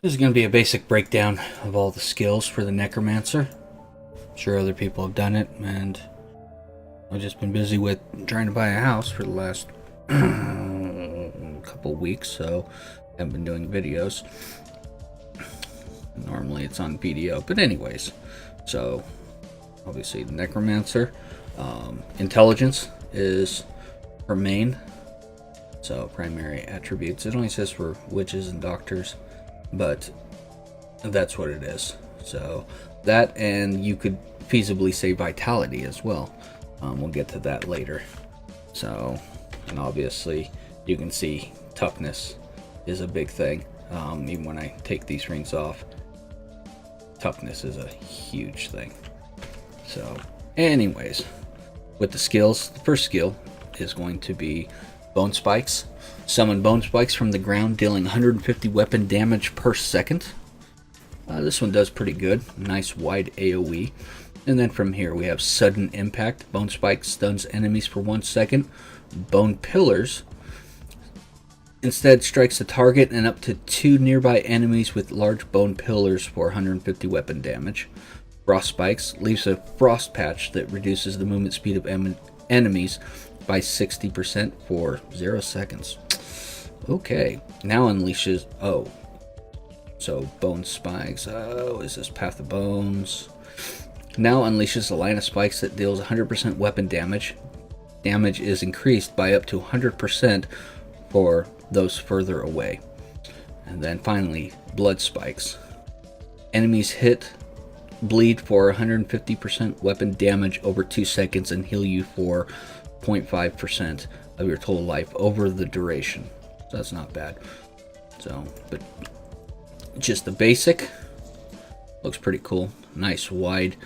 This is going to be a basic breakdown of all the skills for the Necromancer. I'm sure other people have done it, and I've just been busy with trying to buy a house for the last couple weeks, so I haven't been doing videos. Normally it's on video, but anyways, so obviously the Necromancer, intelligence is her main, so primary attributes. It only says for witches and doctors, but that's what it is. So that, and you could feasibly say vitality as well. We'll get to that later. So, and obviously you can see toughness is a big thing. Even when I take these rings off, toughness is a huge thing. So anyways, with the skills, the first skill is going to be bone spikes. Summon bone spikes from the ground, dealing 150 weapon damage per second. This one does pretty good. Nice wide AoE. And then from here we have sudden impact. Bone spikes stuns enemies for 1 second. Bone pillars instead strikes a target and up to 2 nearby enemies with large bone pillars for 150 weapon damage. Frost spikes leaves a frost patch that reduces the movement speed of enemies by 60% for 0 seconds. Okay, now unleashes, so bone spikes, is this Path of Bones? Now unleashes a line of spikes that deals 100% weapon damage. Damage is increased by up to 100% for those further away. And then finally, blood spikes. Enemies hit bleed for 150% weapon damage over 2 seconds and heal you for 0.5% of your total life over the duration. So that's not bad. So, but just the basic looks pretty cool. Nice wide,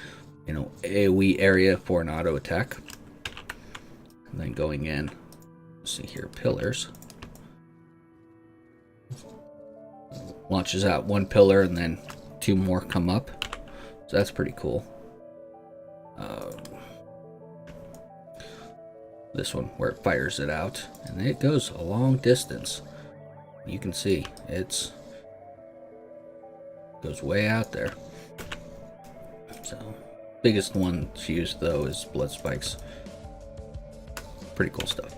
AoE area for an auto attack. And then going in, let's see here, pillars. Launches out 1 pillar and then 2 more come up. So that's pretty cool. This one where it fires it out and it goes a long distance. You can see goes way out there. So biggest one to use though is blood spikes. Pretty cool stuff.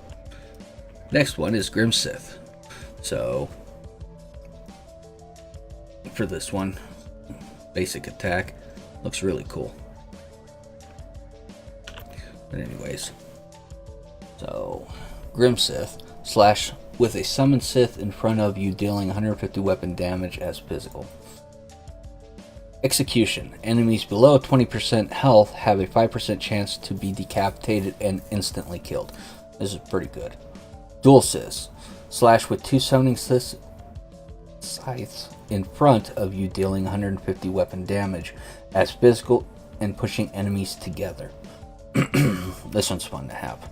Next one is Grim Sith. So for this one, basic attack looks really cool. But anyways, so Grim Sith slash with a summoned Sith in front of you, dealing 150 weapon damage as physical. Execution. Enemies below 20% health have a 5% chance to be decapitated and instantly killed. This is pretty good. Dual Sith slash with 2 summoning scythes in front of you, dealing 150 weapon damage as physical and pushing enemies together. This one's fun to have.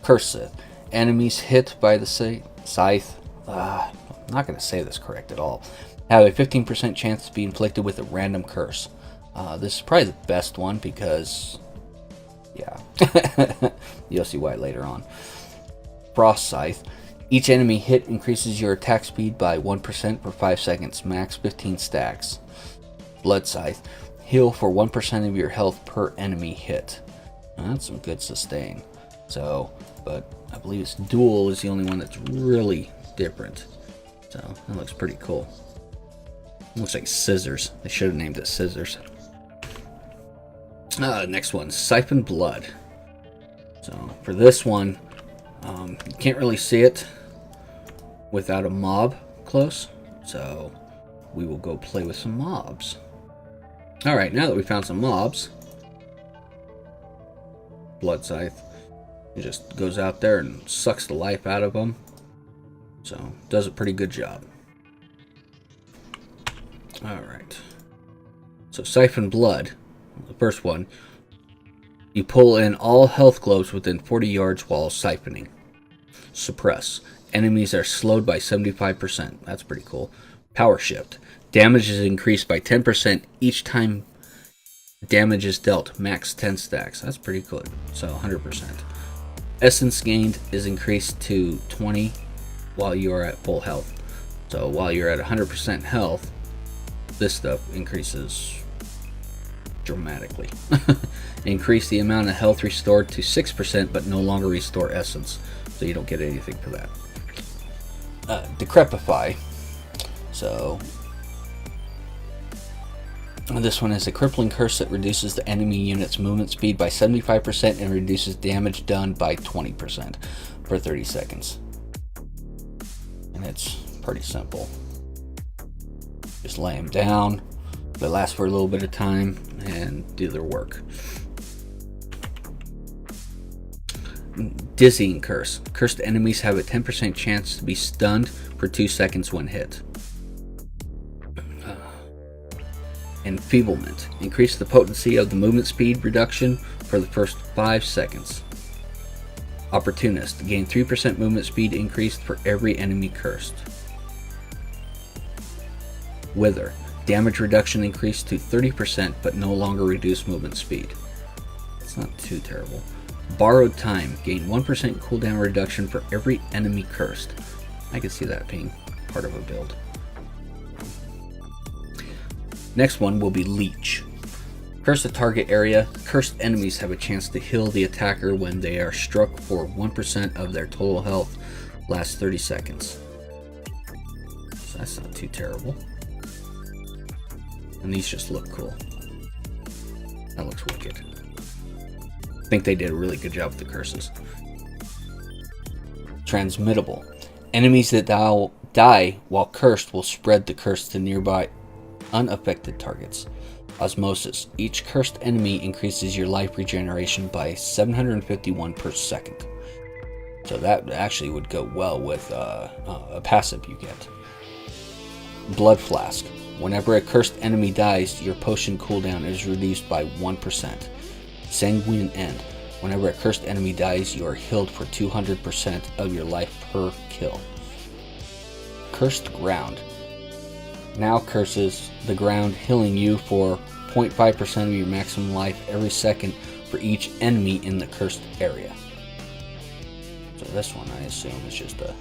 Curse Sith. Enemies hit by the scythe, I'm not going to say this correct at all, have a 15% chance to be inflicted with a random curse. This is probably the best one because, yeah, you'll see why later on. Frost Scythe. Each enemy hit increases your attack speed by 1% for 5 seconds, max 15 stacks. Blood Scythe. Heal for 1% of your health per enemy hit. Now, that's some good sustain. So, but I believe it's dual is the only one that's really different. So that looks pretty cool. Looks like scissors. They should have named it scissors. Next one, Siphon Blood. So for this one, you can't really see it without a mob close. So we will go play with some mobs. Alright, now that we found some mobs, Blood Scythe, it just goes out there and sucks the life out of them. So, does a pretty good job. Alright. So, Siphon Blood, the first one, you pull in all health globes within 40 yards while siphoning. Suppress. Enemies are slowed by 75%. That's pretty cool. Power Shift. Damage is increased by 10% each time damage is dealt. Max 10 stacks. That's pretty good. So, 100%. Essence gained is increased to 20 while you are at full health. So while you're at 100% health, this stuff increases dramatically. Increase the amount of health restored to 6%, but no longer restore essence, so you don't get anything for that. Decrepify. So this one is a crippling curse that reduces the enemy unit's movement speed by 75% and reduces damage done by 20% for 30 seconds. And it's pretty simple. Just lay them down, they last for a little bit of time, and do their work. Dizzying curse. Cursed enemies have a 10% chance to be stunned for 2 seconds when hit. Enfeeblement. Increase the potency of the movement speed reduction for the first 5 seconds. Opportunist. Gain 3% movement speed increased for every enemy cursed. Wither. Damage reduction increased to 30%, but no longer reduce movement speed. It's not too terrible. Borrowed time. Gain 1% cooldown reduction for every enemy cursed. I could see that being part of a build. Next one will be Leech. Curse the target area. Cursed enemies have a chance to heal the attacker when they are struck for 1% of their total health. Lasts 30 seconds. So that's not too terrible. And these just look cool. That looks wicked. I think they did a really good job with the curses. Transmittable. Enemies that die while cursed will spread the curse to nearby unaffected targets. Osmosis. Each cursed enemy increases your life regeneration by 751 per second. So that actually would go well with a passive you get. Blood Flask. Whenever a cursed enemy dies, your potion cooldown is reduced by 1%. Sanguine End. Whenever a cursed enemy dies, you are healed for 200% of your life per kill. Cursed Ground. Now curses the ground, healing you for 0.5% of your maximum life every second for each enemy in the cursed area. So this one, I assume, is just a...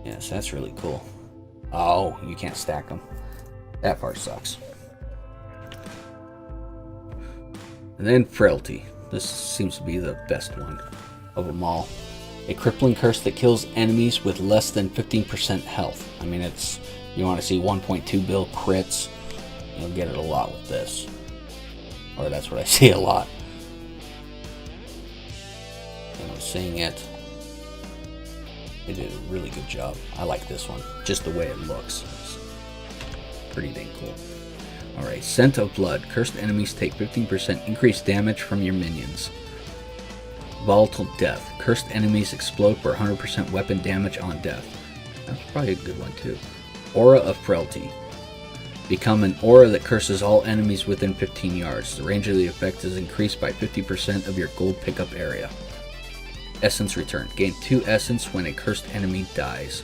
Yes, that's really cool. Oh, you can't stack them. That part sucks. And then Frailty. This seems to be the best one of them all. A crippling curse that kills enemies with less than 15% health. I mean, it's... You want to see 1.2 bill crits, you'll get it a lot with this. Or that's what I see a lot. And I'm seeing it. They did a really good job. I like this one. Just the way it looks. It's pretty dang cool. Alright, Scent of Blood. Cursed enemies take 15% increased damage from your minions. Volatile Death. Cursed enemies explode for 100% weapon damage on death. That's probably a good one too. Aura of Frailty. Become an aura that curses all enemies within 15 yards. The range of the effect is increased by 50% of your gold pickup area. Essence Return. Gain 2 essence when a cursed enemy dies.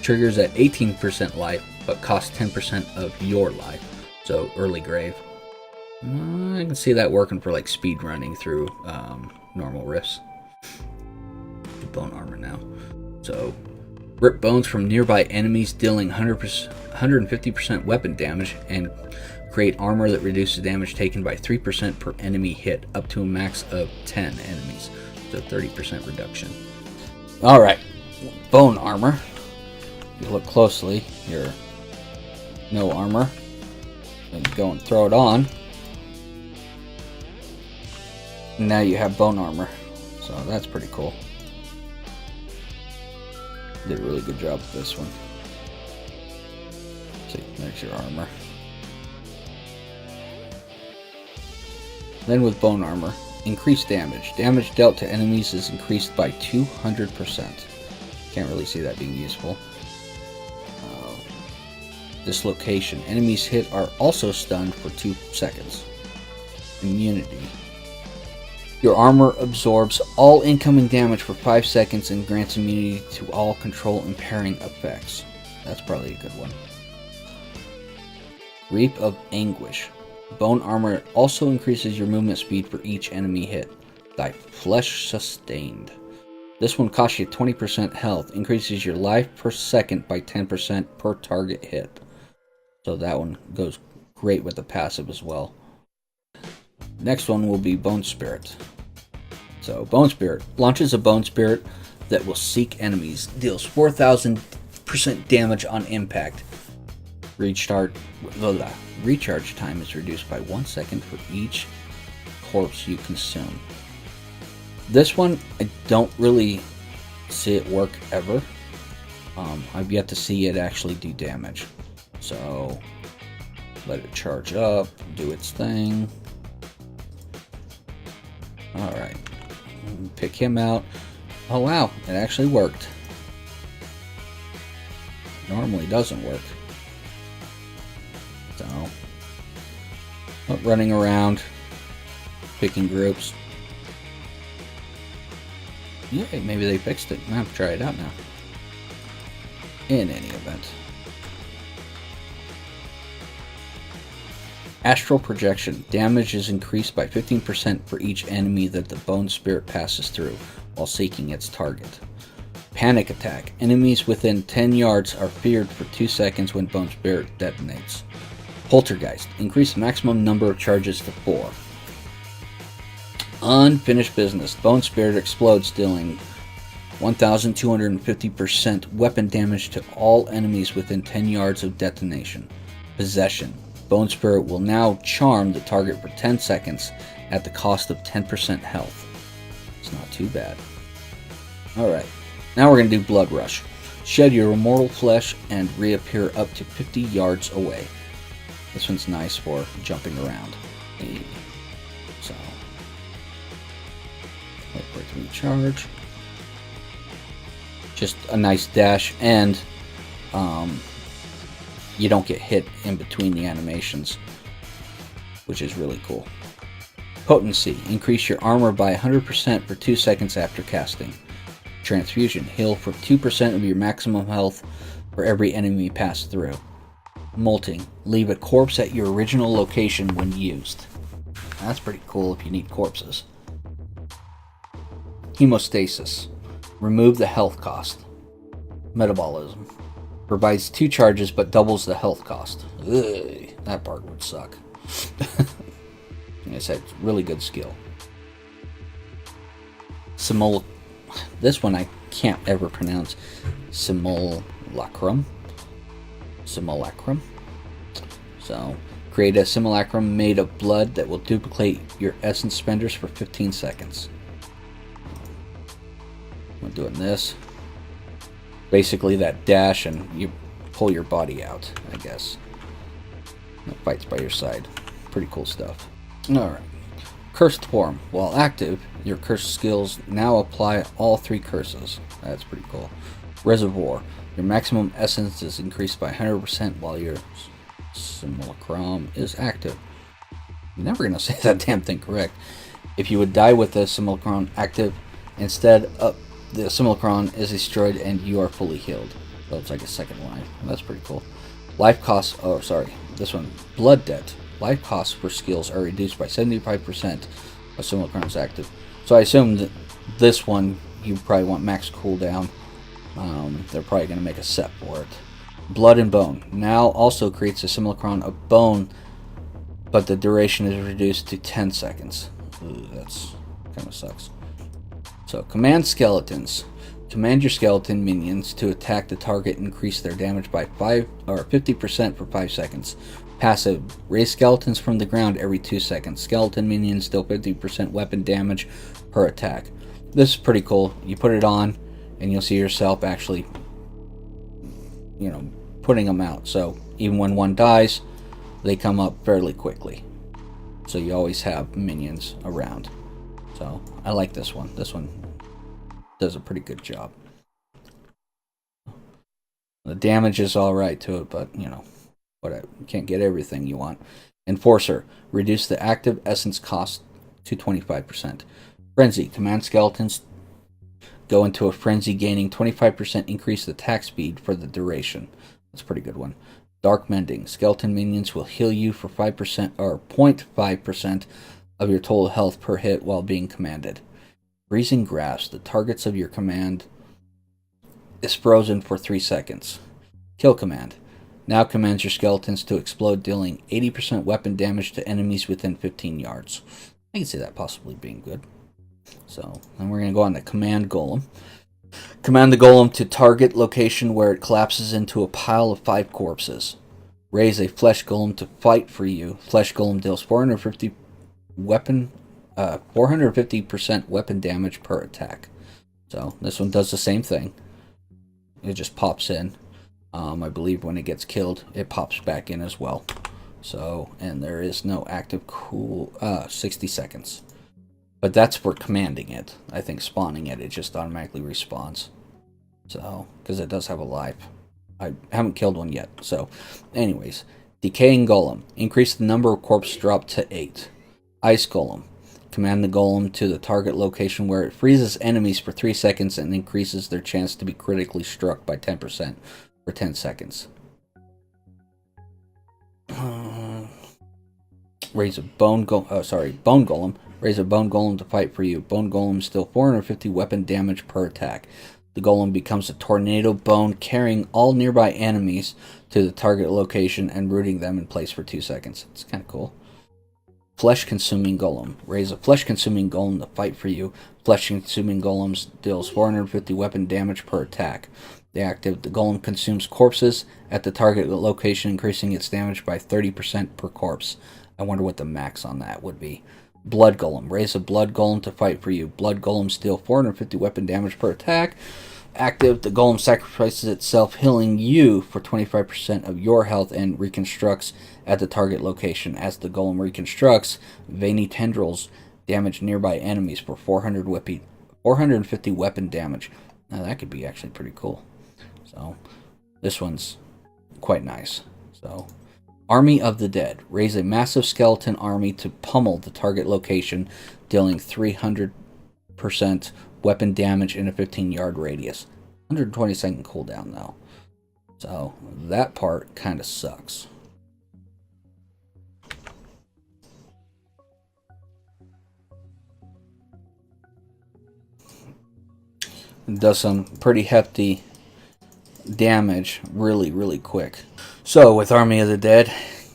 Triggers at 18% life, but costs 10% of your life. So, Early Grave. I can see that working for like speed running through normal rifts. Bone armor now. So, rip bones from nearby enemies, dealing 150% weapon damage, and create armor that reduces damage taken by 3% per enemy hit, up to a max of 10 enemies. So 30% reduction. Alright, bone armor. If you look closely, your no armor. Then go and throw it on. And now you have bone armor. So that's pretty cool. Did a really good job with this one. See, there's your armor. Then with bone armor, increased damage. Damage dealt to enemies is increased by 200%. Can't really see that being useful. Dislocation. Enemies hit are also stunned for 2 seconds. Immunity. Your armor absorbs all incoming damage for 5 seconds and grants immunity to all control impairing effects. That's probably a good one. Reap of Anguish. Bone armor also increases your movement speed for each enemy hit. Thy flesh sustained. This one costs you 20% health. Increases your life per second by 10% per target hit. So that one goes great with the passive as well. Next one will be Bone Spirit. So Bone Spirit launches a Bone Spirit that will seek enemies. Deals 4,000% damage on impact. Recharge time is reduced by 1 second for each corpse you consume. This one, I don't really see it work ever. I've yet to see it actually do damage. So, let it charge up, do its thing. Alright, pick him out. Oh wow, it actually worked. Normally doesn't work. So, running around, picking groups. Yeah, maybe they fixed it. I have to try it out now. In any event. Astral Projection. Damage is increased by 15% for each enemy that the Bone Spirit passes through while seeking its target. Panic Attack. Enemies within 10 yards are feared for 2 seconds when Bone Spirit detonates. Poltergeist. Increase the maximum number of charges to 4. Unfinished Business. Bone Spirit explodes, dealing 1,250% weapon damage to all enemies within 10 yards of detonation. Possession. Bone Spirit will now charm the target for 10 seconds at the cost of 10% health. It's not too bad. Alright, now we're going to do Blood Rush. Shed your immortal flesh and reappear up to 50 yards away. This one's nice for jumping around. So, wait for it to recharge. Just a nice dash, and you don't get hit in between the animations, which is really cool. Potency. Increase your armor by 100% for 2 seconds after casting. Transfusion. Heal for 2% of your maximum health for every enemy passed through. Molting. Leave a corpse at your original location when used. That's pretty cool if you need corpses. Hemostasis. Remove the health cost. Metabolism. Provides 2 charges but doubles the health cost. Ugh, that part would suck. Like I said, it's really good skill. This one I can't ever pronounce. Simulacrum. So, create a simulacrum made of blood that will duplicate your essence spenders for 15 seconds. I'm doing this. Basically that dash and you pull your body out, I guess. It fights by your side. Pretty cool stuff. Alright. Cursed Form. While active, your cursed skills now apply all 3 curses. That's pretty cool. Reservoir. Your maximum essence is increased by 100% while your simulacrum is active. I'm never going to say that damn thing correct. If you would die with the simulacrum active, instead the simulacrum is destroyed and you are fully healed. So it's like a second life. That's pretty cool. Life costs, this one, Blood Debt. Life costs for skills are reduced by 75% of simulacrum's active. So I assume that this one, you probably want max cooldown. They're probably going to make a set for it. Blood and Bone. Now also creates a simulacrum of bone, but the duration is reduced to 10 seconds. Ooh, that's kind of sucks. So, Command Skeletons. Command your skeleton minions to attack the target and increase their damage by 50% for 5 seconds. Passive. Raise skeletons from the ground every 2 seconds. Skeleton minions deal 50% weapon damage per attack. This is pretty cool. You put it on and you'll see yourself actually, putting them out. So even when one dies, they come up fairly quickly. So you always have minions around. So I like this one. This one does a pretty good job. The damage is alright to it, but whatever. You can't get everything you want. Enforcer. Reduce the active essence cost to 25%. Frenzy. Command skeletons go into a frenzy, gaining 25% increased attack speed for the duration. That's a pretty good one. Dark Mending. Skeleton minions will heal you for 5% or 0.5% of your total health per hit while being commanded. Freezing grasp. The targets of your command is frozen for 3 seconds. Kill command. Now commands your skeletons to explode, dealing 80% weapon damage to enemies within 15 yards. I can see that possibly being good. So, then we're going to go on to command golem. Command the golem to target location where it collapses into a pile of 5 corpses. Raise a flesh golem to fight for you. Flesh golem deals 450% weapon damage per attack. So this one does the same thing. It just pops in. I believe when it gets killed, it pops back in as well. So, and there is no active cool 60 seconds. But that's for commanding it. I think spawning it just automatically respawns. So, because it does have a life. I haven't killed one yet. So, anyways. Decaying Golem. Increase the number of corpses drop to 8. Ice Golem. Command the golem to the target location where it freezes enemies for 3 seconds and increases their chance to be critically struck by 10% for 10 seconds. Raise a bone golem. Raise a bone golem to fight for you. Bone golem still 450 weapon damage per attack. The golem becomes a tornado bone, carrying all nearby enemies to the target location and rooting them in place for 2 seconds. It's kind of cool. Flesh-consuming golem. Raise a flesh-consuming golem to fight for you. Flesh-consuming golems deals 450 weapon damage per attack. The golem consumes corpses at the target location, increasing its damage by 30% per corpse. I wonder what the max on that would be. Blood golem. Raise a blood golem to fight for you. Blood golems deal 450 weapon damage per attack. Active, the golem sacrifices itself, healing you for 25% of your health and reconstructs at the target location. As the golem reconstructs, veiny tendrils damage nearby enemies for 450 weapon damage. Now that could be actually pretty cool. So, this one's quite nice. So, Army of the Dead. Raise a massive skeleton army to pummel the target location, dealing 300% weapon damage in a 15-yard radius. 120-second cooldown, though. So, that part kind of sucks. It does some pretty hefty damage really quick. So, with Army of the Dead,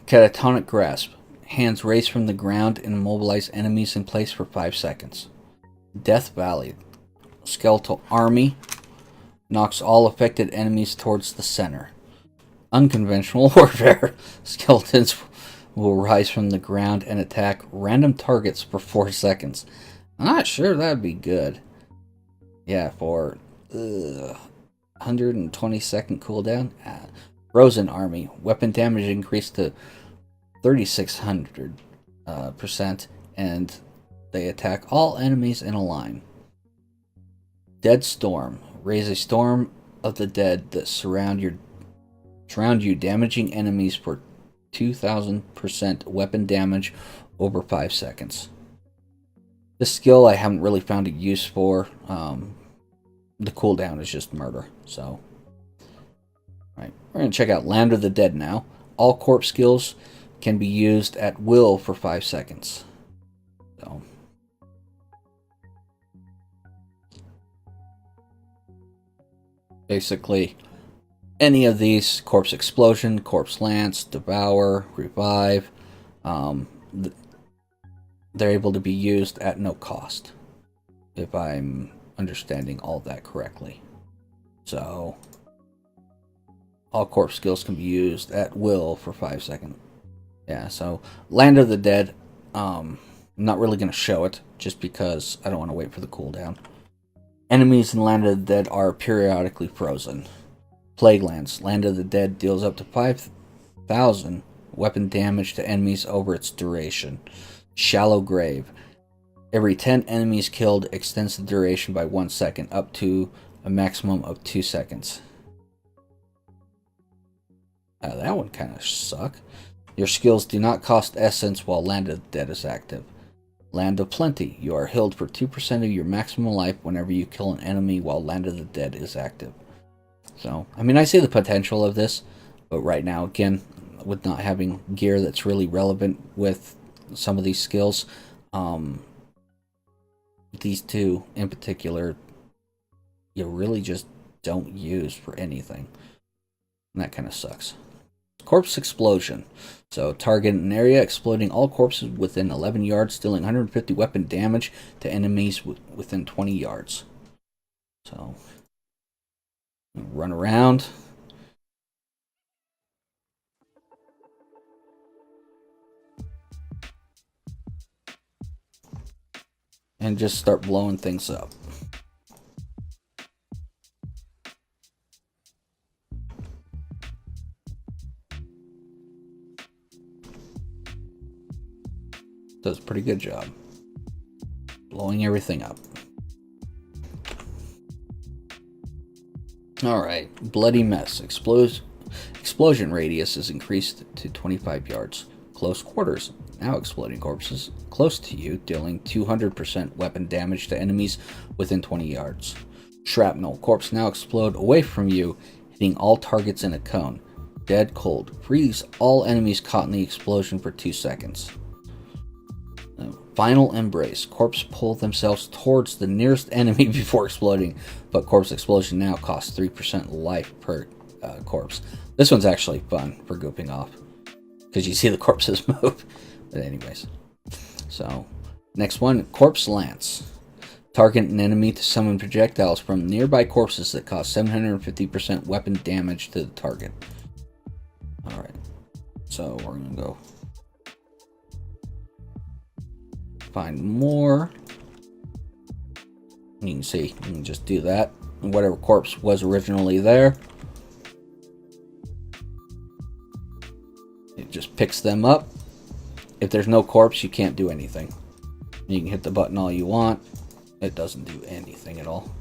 Catatonic Grasp. Hands raise from the ground and immobilize enemies in place for 5 seconds. Death Valley. Skeletal Army knocks all affected enemies towards the center. Unconventional Warfare. Skeletons will rise from the ground and attack random targets for 4 seconds. I'm not sure that'd be good. Yeah, for 120-second cooldown. Frozen Army. Weapon damage increased to 3,600%, and they attack all enemies in a line. Dead Storm. Raise a storm of the dead that surround you, damaging enemies for 2,000% weapon damage over 5 seconds. This skill I haven't really found a use for. The cooldown is just murder. So, right, we're going to check out Land of the Dead now. All corpse skills can be used at will for 5 seconds. So, basically, any of these: Corpse Explosion, Corpse Lance, Devour, Revive, they're able to be used at no cost, if I'm understanding all that correctly. So, all corpse skills can be used at will for 5 seconds. Yeah, so Land of the Dead, I'm not really going to show it, just because I don't want to wait for the cooldown. Enemies in Land of the Dead are periodically frozen. Plague Lance. Land of the Dead deals up to 5,000 weapon damage to enemies over its duration. Shallow Grave. Every 10 enemies killed extends the duration by 1 second, up to a maximum of 2 seconds. That one kind of suck. Your skills do not cost essence while Land of the Dead is active. Land of Plenty. You are healed for 2% of your maximum life whenever you kill an enemy while Land of the Dead is active. So, I mean, I see the potential of this, but right now, again, with not having gear that's really relevant with some of these skills, these two in particular, you really just don't use for anything. And that kind of sucks. Corpse explosion. So target an area, exploding all corpses within 11 yards, dealing 150 weapon damage to enemies within 20 yards. So run around. And just start blowing things up. Does a pretty good job. Blowing everything up. Alright, Bloody Mess. Explosion radius is increased to 25 yards. Close quarters. Now exploding corpses close to you, dealing 200% weapon damage to enemies within 20 yards. Shrapnel. Corpse now explode away from you, hitting all targets in a cone. Dead cold. Freeze all enemies caught in the explosion for 2 seconds. Final Embrace. Corpse pull themselves towards the nearest enemy before exploding, but corpse explosion now costs 3% life per corpse. This one's actually fun for gooping off, because you see the corpses move. But anyways. So, next one, Corpse Lance. Target an enemy to summon projectiles from nearby corpses that cause 750% weapon damage to the target. Alright. So, we're going to go find more. You can see, you can just do that. And whatever corpse was originally there, it just picks them up. If there's no corpse, you can't do anything. You can hit the button all you want. It doesn't do anything at all.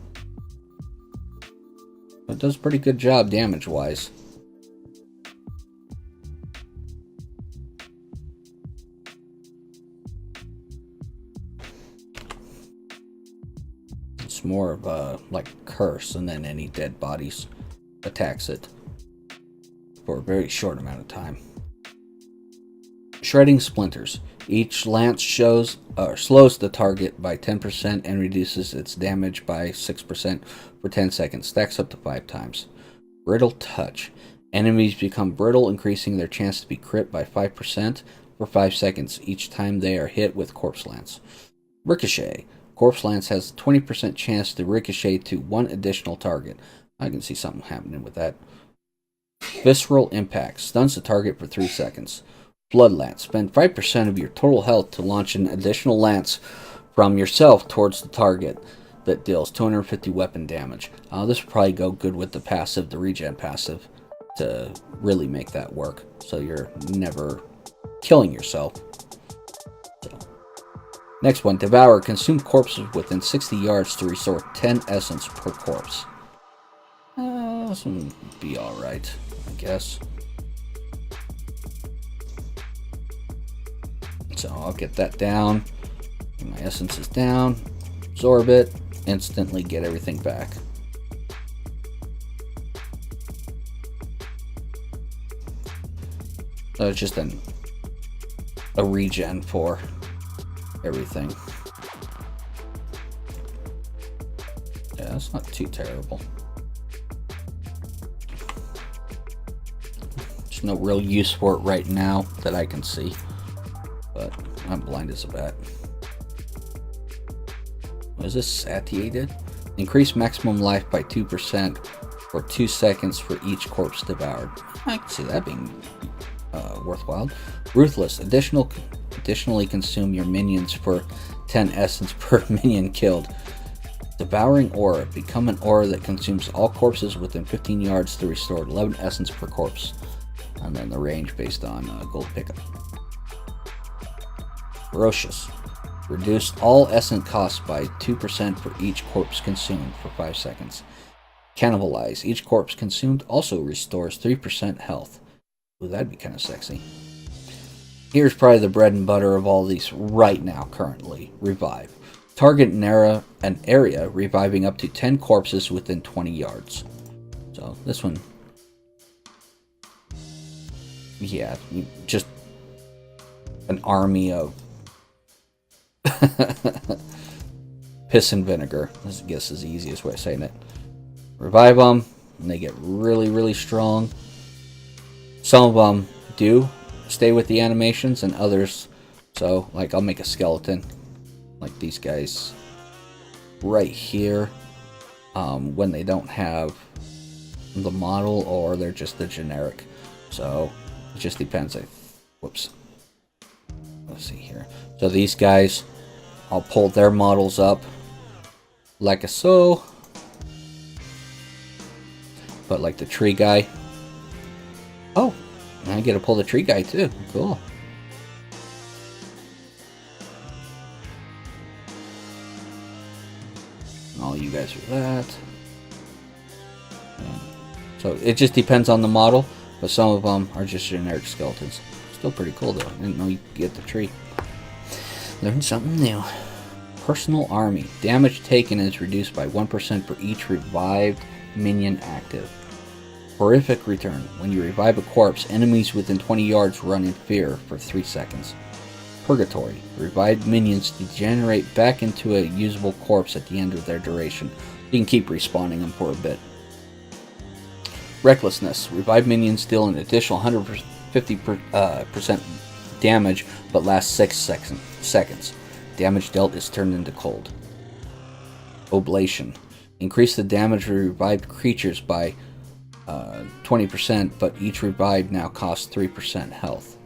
It does a pretty good job damage-wise. It's more of a like curse, and then any dead bodies attacks it for a very short amount of time. Shredding Splinters. Each lance slows the target by 10% and reduces its damage by 6% for 10 seconds. Stacks up to 5 times. Brittle Touch. Enemies become brittle, increasing their chance to be crit by 5% for 5 seconds each time they are hit with Corpse Lance. Ricochet. Corpse Lance has a 20% chance to ricochet to one additional target. I can see something happening with that. Visceral Impact. Stuns the target for 3 seconds. Blood Lance. Spend 5% of your total health to launch an additional lance from yourself towards the target that deals 250 weapon damage. This will probably go good with the passive, the regen passive, to really make that work, so you're never killing yourself. So. Next one, Devour. Consume corpses within 60 yards to restore 10 essence per corpse. This one would be alright, I guess. So I'll get that down. My essence is down. Absorb it. Instantly get everything back. So it's just a regen for everything. Yeah, that's not too terrible. There's no real use for it right now that I can see. But I'm blind as a bat. What is this? Satiated? Increase maximum life by 2% for 2 seconds for each corpse devoured. I can see that being worthwhile. Ruthless. Additionally consume your minions for 10 essence per minion killed. Devouring Aura. Become an aura that consumes all corpses within 15 yards to restore 11 essence per corpse. And then the range based on gold pickup. Ferocious. Reduce all essence costs by 2% for each corpse consumed for 5 seconds. Cannibalize. Each corpse consumed also restores 3% health. Ooh, that'd be kind of sexy. Here's probably the bread and butter of all these right now, currently. Revive. Target an area, reviving up to 10 corpses within 20 yards. So, this one... yeah, just an army of piss and vinegar. I guess is the easiest way of saying it. Revive them, and they get really, really strong. Some of them do stay with the animations, and others, so like I'll make a skeleton, like these guys right here, when they don't have the model or they're just the generic. So it just depends. Whoops. Let's see here. So these guys, I'll pull their models up like so. But like the tree guy. Oh, I get to pull the tree guy too. Cool. And all you guys are that. Yeah. So it just depends on the model, but some of them are just generic skeletons. Still pretty cool though. I didn't know you could get the tree. Learn something new. Personal army. Damage taken is reduced by 1% for each revived minion active. Horrific return. When you revive a corpse, enemies within 20 yards run in fear for 3 seconds. Purgatory. Revived minions degenerate back into a usable corpse at the end of their duration. You can keep respawning them for a bit. Recklessness. Revived minions deal an additional 150% damage, but lasts 6 seconds. Damage dealt is turned into cold. Oblation. Increase the damage of revived creatures by 20%, but each revived now costs 3% health.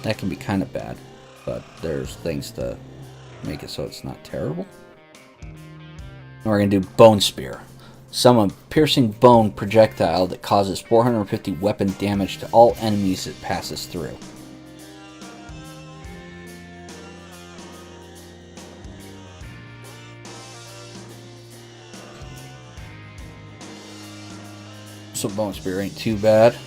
That can be kind of bad, but there's things to make it so it's not terrible. Now we're going to do Bone Spear. Summon piercing bone projectile that causes 450 weapon damage to all enemies it passes through. So Bone Spear ain't too bad.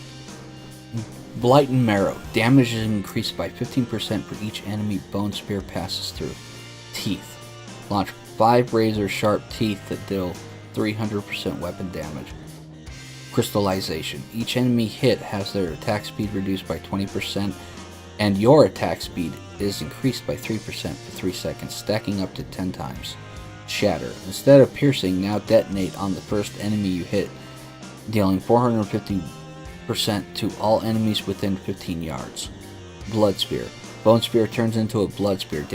Blight and Marrow. Damage is increased by 15% for each enemy Bone Spear passes through. Teeth. Launch 5 razor sharp teeth that deal 300% weapon damage. Crystallization. Each enemy hit has their attack speed reduced by 20%, and your attack speed is increased by 3% for 3 seconds, stacking up to 10 times. Shatter. Instead of piercing, now detonate on the first enemy you hit, dealing 450% to all enemies within 15 yards. Blood Spear. Bone Spear turns into a Blood Spear.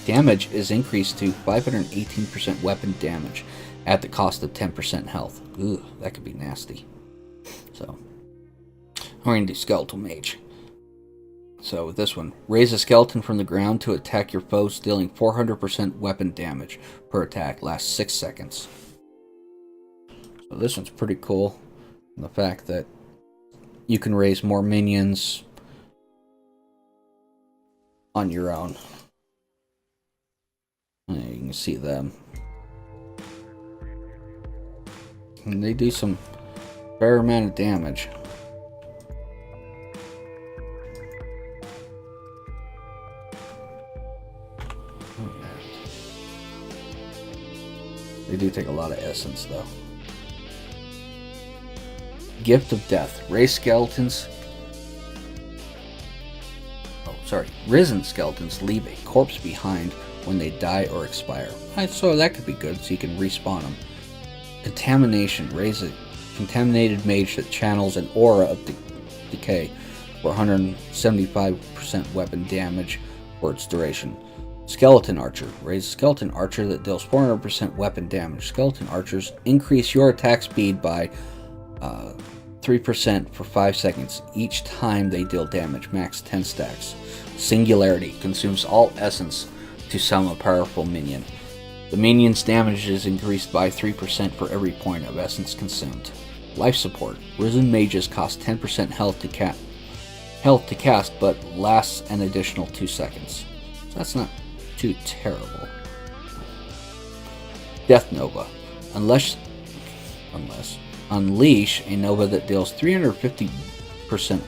Damage is increased to 518% weapon damage at the cost of 10% health. Ugh, that could be nasty. So, we're going to do Skeletal Mage. So with this one, raise a skeleton from the ground to attack your foes, dealing 400% weapon damage per attack. Lasts 6 seconds. So this one's pretty cool. The fact that you can raise more minions on your own. And you can see them. And they do some fair amount of damage. They do take a lot of essence though. Gift of Death. Risen skeletons leave a corpse behind when they die or expire. So that could be good, so you can respawn them. Contamination. Raise a contaminated mage that channels an aura of decay for 175% weapon damage for its duration. Skeleton Archer. Raise a skeleton archer that deals 400% weapon damage. Skeleton archers increase your attack speed by 3% for 5 seconds each time they deal damage, max 10 stacks. Singularity. Consumes all essence to summon a powerful minion. The minion's damage is increased by 3% for every point of essence consumed. Life Support. Risen mages cost 10% health to cast, but lasts an additional 2 seconds. So that's not too terrible. Death Nova. Unleash a Nova that deals 350%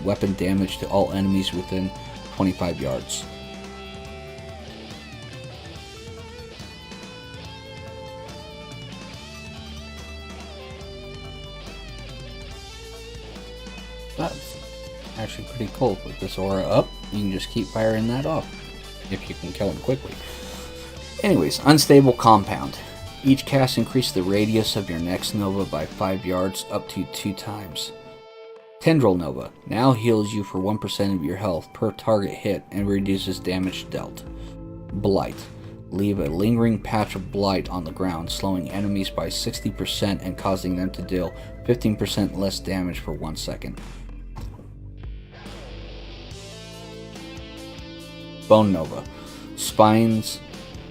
weapon damage to all enemies within 25 yards. That's actually pretty cool. With this aura up, you can just keep firing that off if you can kill him quickly. Anyways, Unstable Compound. Each cast increases the radius of your next Nova by 5 yards up to 2 times. Tendril Nova now heals you for 1% of your health per target hit and reduces damage dealt. Blight. Leave a lingering patch of blight on the ground, slowing enemies by 60% and causing them to deal 15% less damage for 1 second. Bone Nova. Spines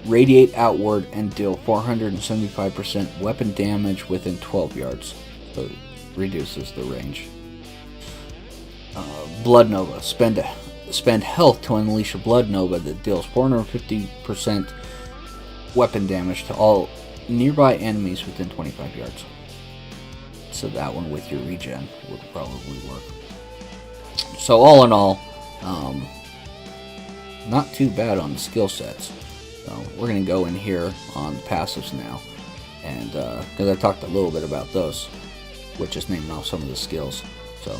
radiate outward and deal 475% weapon damage within 12 yards, so it reduces the range. Blood Nova. Spend health to unleash a Blood Nova that deals 450% weapon damage to all nearby enemies within 25 yards. So that one with your regen would probably work. So all in all, not too bad on the skill sets. So we're going to go in here on the passives now, and because I talked a little bit about those, which just naming off some of the skills. So,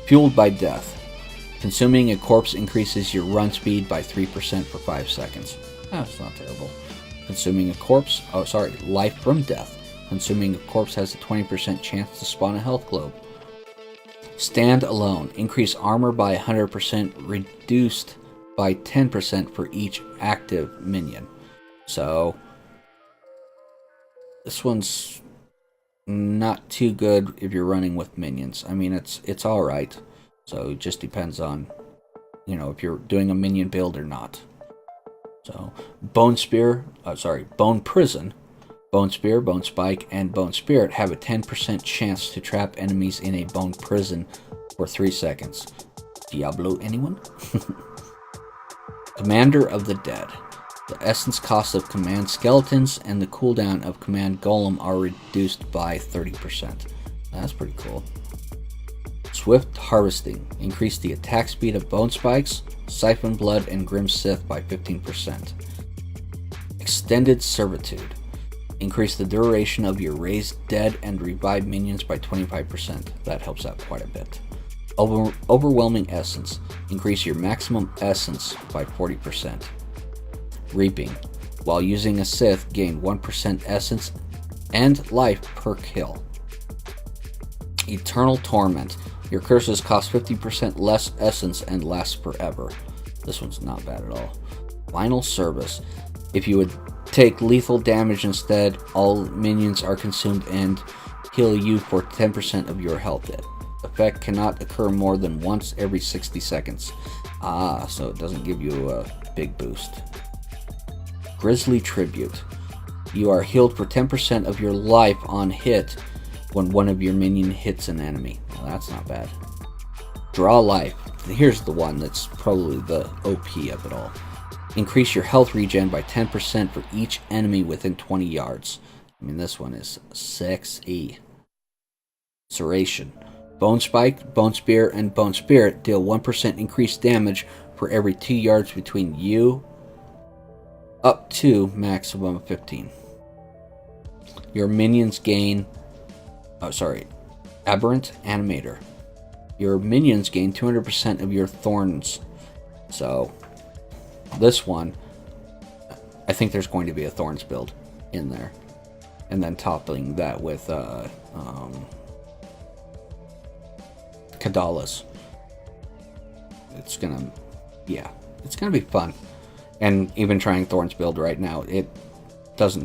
Fueled by Death. Consuming a corpse increases your run speed by 3% for 5 seconds. That's not terrible. Consuming a corpse, life from death. Consuming a corpse has a 20% chance to spawn a health globe. Stand Alone. Increase armor by 100%, reduced by 10% for each active minion. So, this one's not too good if you're running with minions. I mean, it's alright. So it just depends on, if you're doing a minion build or not. So, Bone Prison, Bone Spear, Bone Spike, and Bone Spirit have a 10% chance to trap enemies in a Bone Prison for 3 seconds. Diablo, anyone? Commander of the Dead. The essence cost of command skeletons and the cooldown of command golem are reduced by 30%. That's pretty cool. Swift Harvesting. Increase the attack speed of Bone Spikes, Siphon Blood, and Grim Sith by 15%. Extended Servitude. Increase the duration of your raised dead and revived minions by 25%. That helps out quite a bit. Overwhelming Essence. Increase your maximum essence by 40%. Reaping. While using a Sith, gain 1% essence and life per kill. Eternal Torment. Your curses cost 50% less essence and last forever. This one's not bad at all. Final Service. If you would take lethal damage instead, all minions are consumed and heal you for 10% of your health hit. Effect cannot occur more than once every 60 seconds. So it doesn't give you a big boost. Grisly Tribute. You are healed for 10% of your life on hit when one of your minions hits an enemy. Well, that's not bad. Draw Life. Here's the one that's probably the OP of it all. Increase your health regen by 10% for each enemy within 20 yards. I mean, this one is sexy. Serration. Bone Spike, Bone Spear, and Bone Spirit deal 1% increased damage for every 2 yards between you up to maximum 15. Your minions gain... Aberrant Animator. Your minions gain 200% of your thorns. So, this one, I think there's going to be a thorns build in there. And then toppling that with Kadalas. It's gonna be fun. And even trying thorns build right now, it does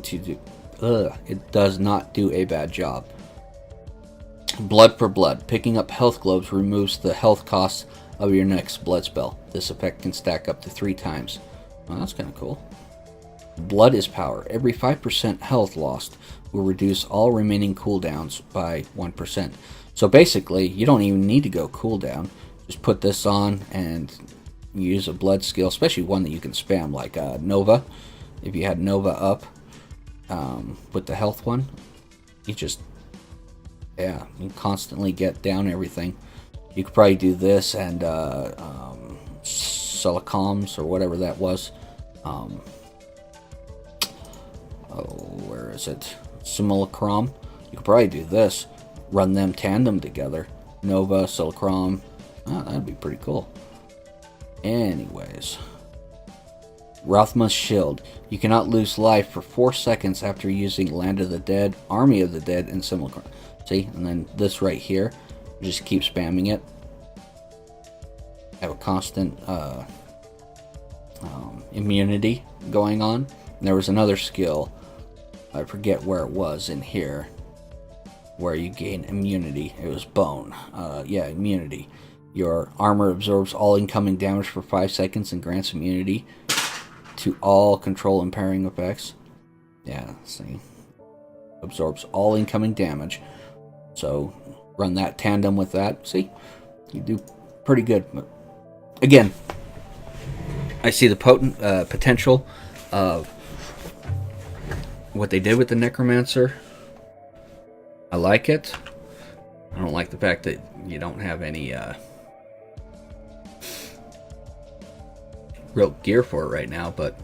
not do a bad job. Blood for Blood. Picking up health globes removes the health cost of your next blood spell. This effect can stack up to 3 times. Well, that's kind of cool. Blood is Power. Every 5% health lost will reduce all remaining cooldowns by 1%. So basically, you don't even need to go cooldown. Just put this on and use a blood skill, especially one that you can spam, like Nova. If you had Nova up with the health one, you constantly get down everything. You could probably do this and Silicons or whatever that was. Where is it? Simulacrum. You could probably do this. Run them tandem together. Nova, Silicrum. That'd be pretty cool. Anyways. Rothma's Shield. You cannot lose life for 4 seconds after using Land of the Dead, Army of the Dead, and similar. See? And then this right here, just keep spamming it. Have a constant immunity going on. And there was another skill, I forget where it was in here, where you gain immunity. It was bone. Yeah, immunity. Your armor absorbs all incoming damage for 5 seconds and grants immunity to all control impairing effects. Yeah, see. Absorbs all incoming damage. So run that tandem with that. See? You do pretty good. But again, I see the potent potential of what they did with the Necromancer. I like it. I don't like the fact that you don't have any real gear for it right now, but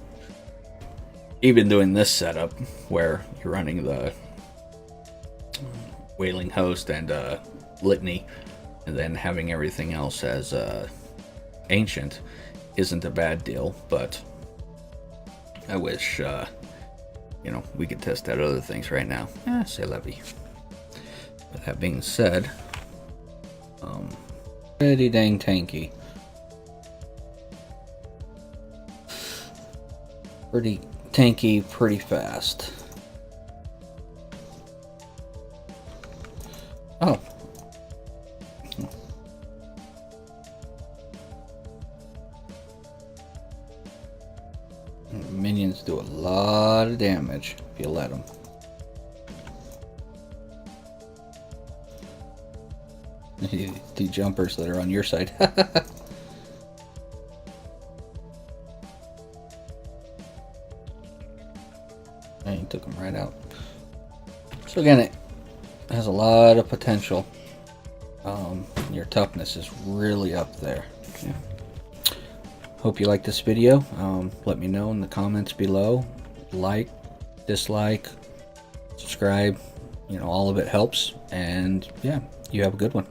even doing this setup where you're running the Wailing Host and Litany, and then having everything else as Ancient, isn't a bad deal. But I wish we could test out other things right now. C'est la vie. With that being said, pretty dang tanky. Pretty tanky, pretty fast. Oh. Minions do a lot of damage if you let them. The jumpers that are on your side. And he took them right out. So again, it has a lot of potential. Your toughness is really up there. Yeah. Hope you like this video. Let me know in the comments below. Like, dislike, subscribe. All of it helps. And yeah, you have a good one.